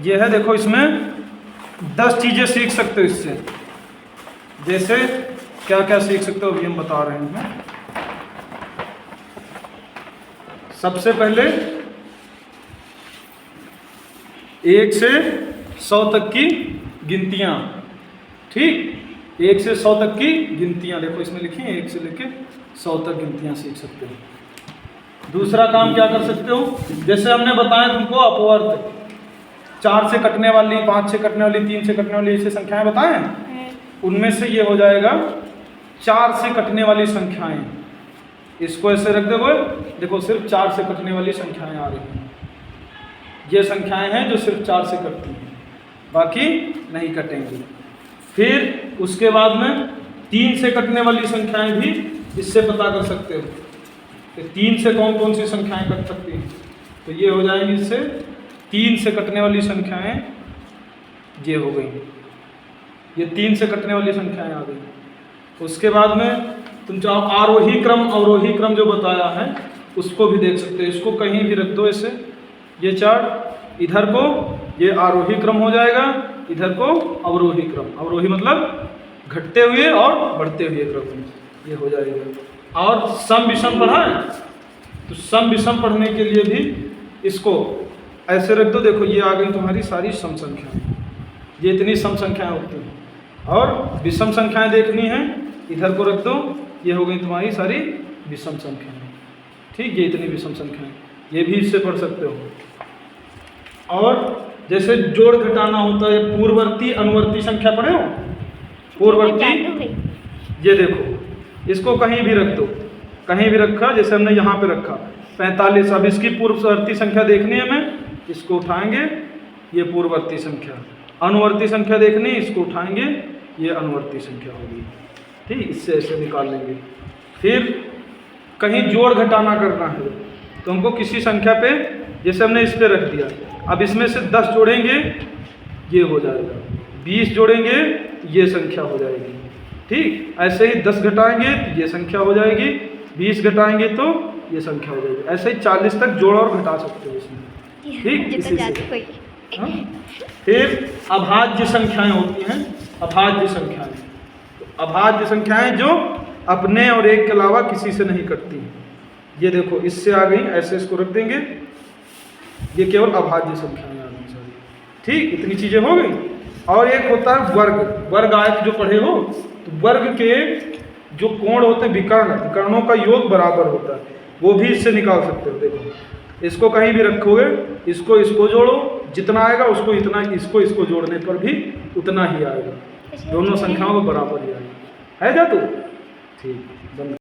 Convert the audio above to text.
ये है, देखो इसमें 10 चीज़ें सीख सकते हो इससे। जैसे क्या क्या सीख सकते हो अभी हम बता रहे हैं। सबसे पहले 1 से 100 तक की गिनतियाँ, ठीक, 1 से 100 तक की गिनतियाँ देखो इसमें लिखी हैं, 1 से लेके 100 तक गिनतियाँ सीख सकते हो। दूसरा काम क्या कर सकते हो, जैसे हमने बताया तुमको अपवर्त, 4 से कटने वाली, 5 से कटने वाली, 3 से कटने वाली, ऐसे संख्याएं बताएं, उनमें से ये हो जाएगा 4 से कटने वाली संख्याएं। इसको ऐसे रख दो, देखो सिर्फ 4 से कटने वाली संख्याएं आ रही हैं। ये संख्याएं हैं जो सिर्फ 4 से कटती हैं, बाकी नहीं कटेंगी। फिर उसके बाद में 3 से कटने वाली संख्याएं भी इससे पता कर सकते हो कि 3 से कौन कौन सी संख्याएं कट सकती हैं। तो ये हो जाएंगी इससे 3 से कटने वाली संख्याएं, ये हो गई, ये 3 से कटने वाली संख्याएं आ गई। उसके बाद में तुम चाहो आरोही क्रम अवरोही क्रम जो बताया है उसको भी देख सकते हो। इसको कहीं भी रख दो ऐसे, ये चार्ट, इधर को ये आरोही क्रम हो जाएगा, इधर को अवरोही क्रम। अवरोही मतलब घटते हुए और बढ़ते हुए क्रम, ये हो जाएगा। और सम विषम पढ़ा है, तो सम विषम पढ़ने के लिए भी इसको ऐसे रख दो। देखो ये आ गई तुम्हारी सारी सम संख्याएं, ये इतनी सम संख्याएं होती हैं। और विषम संख्याएं देखनी है, इधर को रख दो, ये हो गई तुम्हारी सारी विषम संख्याएं, ठीक, ये इतनी विषम संख्याएं, ये भी इससे पढ़ सकते हो। और जैसे जोड़ घटाना होता है, पूर्ववर्ती अनुवर्ती संख्या पढ़े हो, पूर्ववर्ती, ये देखो इसको कहीं भी रख दो, कहीं भी रखा, जैसे हमने यहाँ पे रखा 45। अब इसकी पूर्ववर्ती संख्या देखनी है हमें, इसको उठाएंगे, ये पूर्ववर्ती संख्या। अनुवर्ती संख्या देखनी, इसको उठाएंगे, ये अनुवर्ती संख्या होगी, ठीक, इससे ऐसे निकाल लेंगे। फिर कहीं जोड़ घटाना करना है तो हमको किसी संख्या पे, जैसे हमने इस पे रख दिया, अब इसमें से 10 जोड़ेंगे, ये हो जाएगा, 20 जोड़ेंगे, ये संख्या हो जाएगी, ठीक। ऐसे ही 10 घटाएंगे तो ये संख्या हो जाएगी, 20 घटाएंगे तो ये संख्या हो जाएगी। ऐसे ही 40 तक जोड़ और घटा सकते हो इसमें, ठीक, इसी से। हाँ? फिर अभाज्य संख्याएं होती हैं, अभाज्य संख्याएं, तो अभाज्य संख्याएं जो अपने और एक के अलावा किसी से नहीं कटती, ये देखो इससे आ गई, ऐसे इसको रख देंगे, ये केवल अभाज्य संख्याएं आ गई सारी, ठीक, इतनी चीजें हो गई। और एक होता है वर्ग, वर्ग आयत जो पढ़े हो, तो वर्ग के जो कोण होते हैं, विकर्ण, विकर्णों का योग बराबर होता है, वो भी इससे निकाल सकते हो। देखो इसको कहीं भी रखोगे, इसको इसको जोड़ो, जितना आएगा उसको इतना, इसको इसको जोड़ने पर भी उतना ही आएगा, दोनों संख्याओं को बराबर ही आएगा। है जा तू, ठीक, बंद।